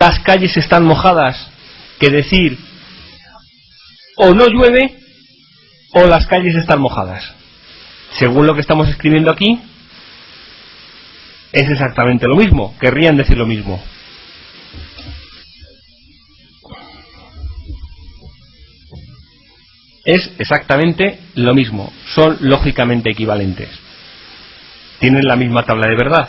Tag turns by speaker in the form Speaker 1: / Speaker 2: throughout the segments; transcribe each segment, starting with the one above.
Speaker 1: las calles están mojadas que decir o no llueve o las calles están mojadas. Según lo que estamos escribiendo aquí, es exactamente lo mismo, querrían decir lo mismo. Es exactamente lo mismo, son lógicamente equivalentes. Tienen la misma tabla de verdad.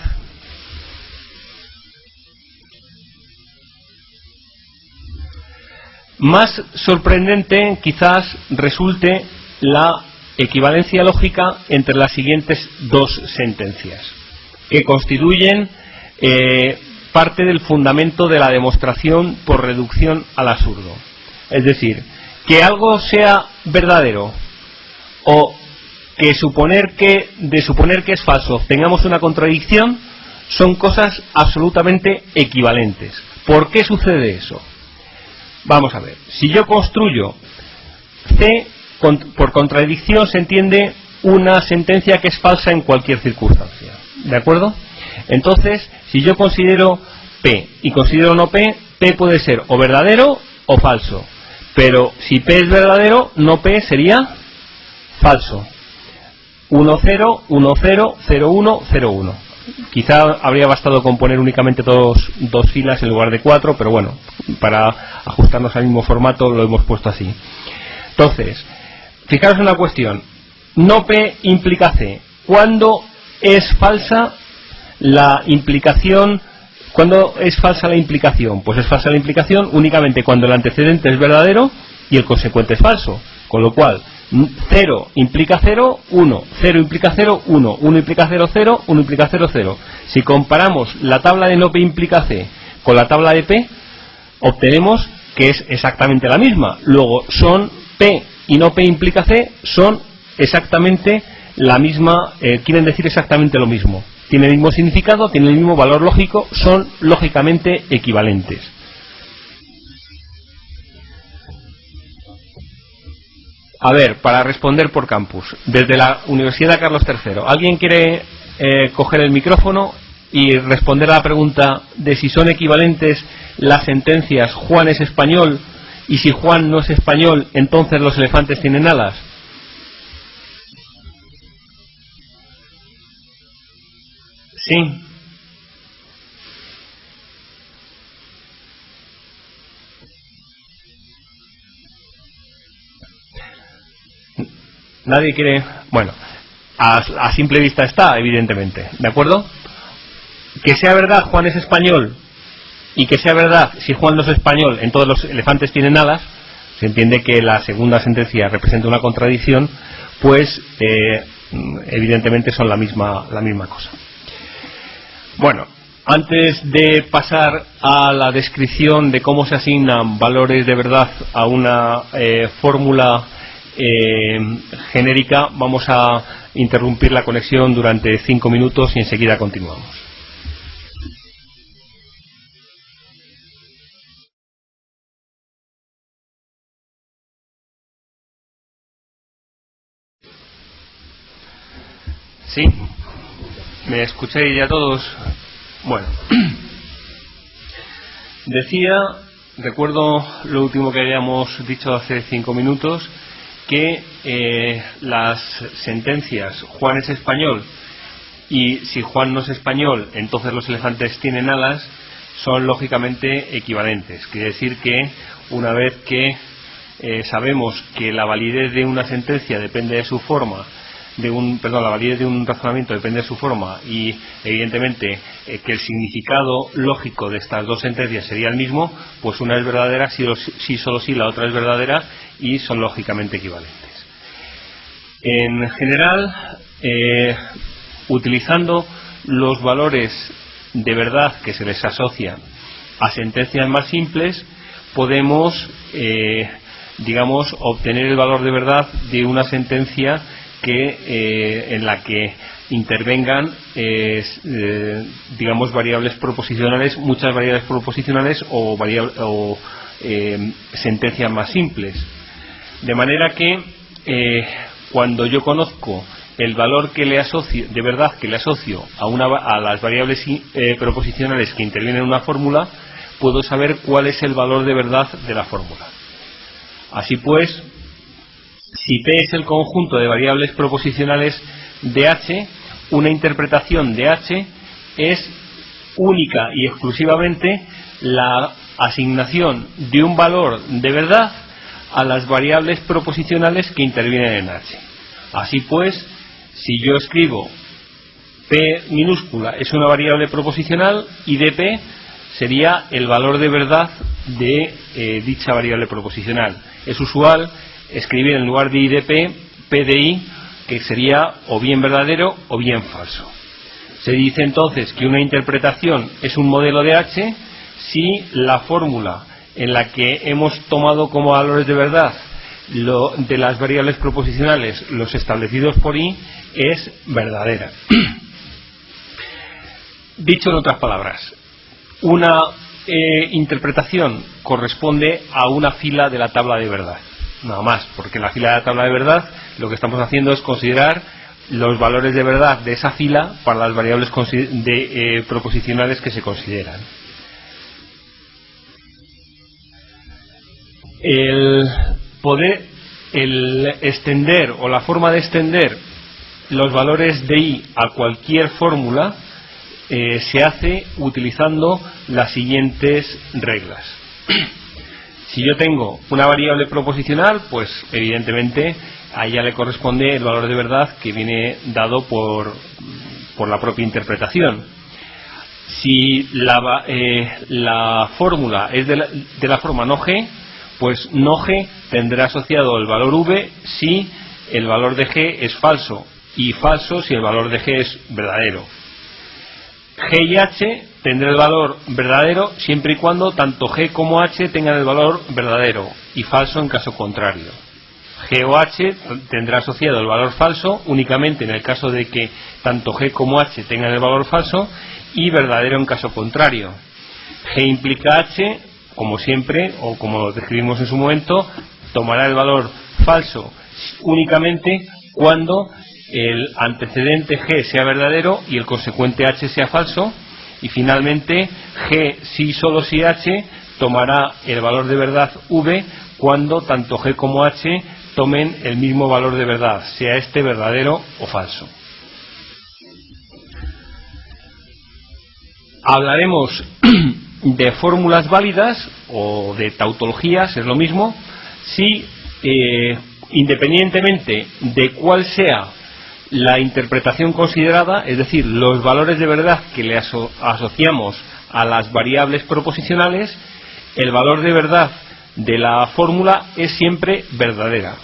Speaker 1: Más sorprendente quizás resulte la equivalencia lógica entre las siguientes dos sentencias, que constituyen parte del fundamento de la demostración por reducción al absurdo. Es decir, que algo sea verdadero o que de suponer que es falso tengamos una contradicción son cosas absolutamente equivalentes. ¿Por qué sucede eso? Vamos a ver, si yo construyo C, por contradicción se entiende una sentencia que es falsa en cualquier circunstancia, ¿de acuerdo? Entonces, si yo considero P y considero no P, P puede ser o verdadero o falso, pero si P es verdadero, no P sería falso. 1, 0, 1, 0, 0, 1, 0, 1. Quizá habría bastado con poner únicamente dos filas en lugar de 4, pero bueno, para ajustarnos al mismo formato lo hemos puesto así. Entonces, fijaros en una cuestión. No P implica C. ¿Cuándo es falsa la implicación? ¿Cuándo es falsa la implicación? Pues es falsa la implicación únicamente cuando el antecedente es verdadero y el consecuente es falso. Con lo cual, 0 implica 0, 1, 0 implica 0, 1, 1 implica 0, 0, 1 implica 0, 0. Si comparamos la tabla de no P implica C con la tabla de P, obtenemos que es exactamente la misma. Luego, son P y no P implica C, son exactamente la misma, quieren decir exactamente lo mismo. Tienen el mismo significado, tienen el mismo valor lógico, son lógicamente equivalentes. A ver, para responder por campus, desde la Universidad Carlos III, ¿alguien quiere coger el micrófono y responder a la pregunta de si son equivalentes las sentencias Juan es español y si Juan no es español, entonces los elefantes tienen alas? Sí. Nadie quiere. Bueno, a simple vista está, evidentemente, ¿de acuerdo? Que sea verdad Juan es español y que sea verdad si Juan no es español, entonces los elefantes tienen alas, se entiende que la segunda sentencia representa una contradicción, pues evidentemente son la misma cosa. Bueno, antes de pasar a la descripción de cómo se asignan valores de verdad a una fórmula genérica, vamos a interrumpir la conexión durante 5 minutos y enseguida continuamos. ¿Sí? ¿Me escucháis ya todos? Bueno, decía, recuerdo lo último que habíamos dicho hace 5 minutos, que las sentencias Juan es español y si Juan no es español, entonces los elefantes tienen alas, son lógicamente equivalentes. Quiere decir que una vez que sabemos que la validez de una sentencia depende de su forma, la validez de un razonamiento depende de su forma y evidentemente que el significado lógico de estas dos sentencias sería el mismo, pues una es verdadera si solo si la otra es verdadera y son lógicamente equivalentes. En general, utilizando los valores de verdad que se les asocian a sentencias más simples, podemos obtener el valor de verdad de una sentencia en la que intervengan variables proposicionales, muchas variables proposicionales o sentencias más simples, de manera que cuando yo conozco el valor que le asocio de verdad que le asocio a las variables proposicionales que intervienen en una fórmula, puedo saber cuál es el valor de verdad de la fórmula. Así pues, si P es el conjunto de variables proposicionales de H, una interpretación de H es única y exclusivamente la asignación de un valor de verdad a las variables proposicionales que intervienen en H. Así pues, si yo escribo P minúscula es una variable proposicional, I de P sería el valor de verdad de dicha variable proposicional. Es usual escribir en lugar de I de P, P de I, que sería o bien verdadero o bien falso. Se dice entonces que una interpretación es un modelo de H si la fórmula en la que hemos tomado como valores de verdad de las variables proposicionales los establecidos por I es verdadera. Dicho en otras palabras, una interpretación corresponde a una fila de la tabla de verdad, nada más, porque en la fila de la tabla de verdad lo que estamos haciendo es considerar los valores de verdad de esa fila para las variables proposicionales que se consideran. El extender o la forma de extender los valores de I a cualquier fórmula se hace utilizando las siguientes reglas. Si yo tengo una variable proposicional, pues evidentemente a ella le corresponde el valor de verdad que viene dado por la propia interpretación. Si la fórmula es de la forma no G, pues no G tendrá asociado el valor V si el valor de G es falso, y falso si el valor de G es verdadero. G y H tendrá el valor verdadero siempre y cuando tanto G como H tengan el valor verdadero, y falso en caso contrario. G o H tendrá asociado el valor falso únicamente en el caso de que tanto G como H tengan el valor falso, y verdadero en caso contrario. G implica H, como siempre, o como lo describimos en su momento, tomará el valor falso únicamente cuando el antecedente G sea verdadero y el consecuente H sea falso, y finalmente G sí solo si H tomará el valor de verdad V cuando tanto G como H tomen el mismo valor de verdad, sea este verdadero o falso. Hablaremos de fórmulas válidas o de tautologías, es lo mismo, si independientemente de cuál sea la interpretación considerada, es decir, los valores de verdad que le asociamos a las variables proposicionales, el valor de verdad de la fórmula es siempre verdadera.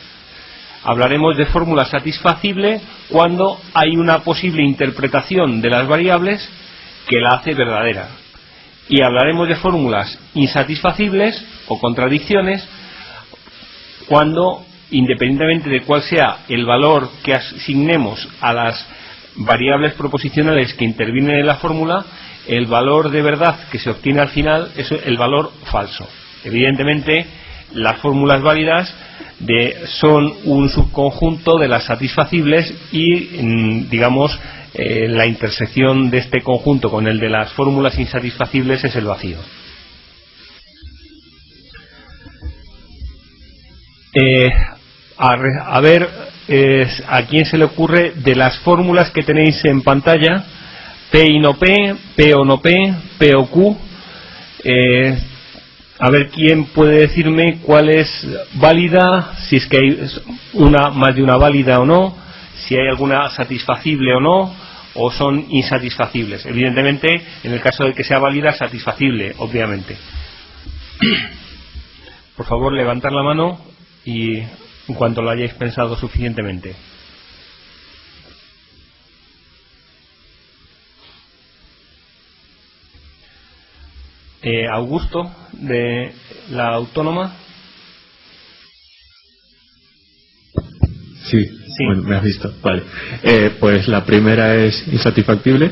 Speaker 1: Hablaremos de fórmula satisfacible cuando hay una posible interpretación de las variables que la hace verdadera. Y hablaremos de fórmulas insatisfacibles o contradicciones cuando, independientemente de cuál sea el valor que asignemos a las variables proposicionales que intervienen en la fórmula, el valor de verdad que se obtiene al final es el valor falso. Evidentemente, las fórmulas válidas son un subconjunto de las satisfacibles y, digamos, la intersección de este conjunto con el de las fórmulas insatisfacibles es el vacío. A ver a quién se le ocurre de las fórmulas que tenéis en pantalla, P y no P, P o no P, P o Q, a ver quién puede decirme cuál es válida, si es que hay más de una válida o no, si hay alguna satisfacible o no, o son insatisfacibles. Evidentemente, en el caso de que sea válida, satisfacible, obviamente. Por favor, levantar la mano y en cuanto lo hayáis pensado suficientemente. Augusto, de la Autónoma.
Speaker 2: Sí, bueno, me has visto. Vale. Pues la primera es insatisfactible,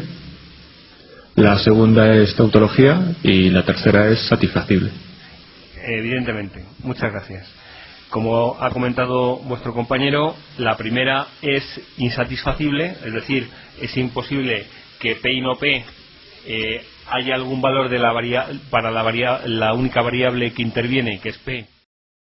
Speaker 2: la segunda es tautología y la tercera es satisfacible.
Speaker 1: Evidentemente. Muchas gracias. Como ha comentado vuestro compañero, la primera es insatisfacible, es decir, es imposible que P y no P hay algún valor de la para la única variable que interviene, que es P,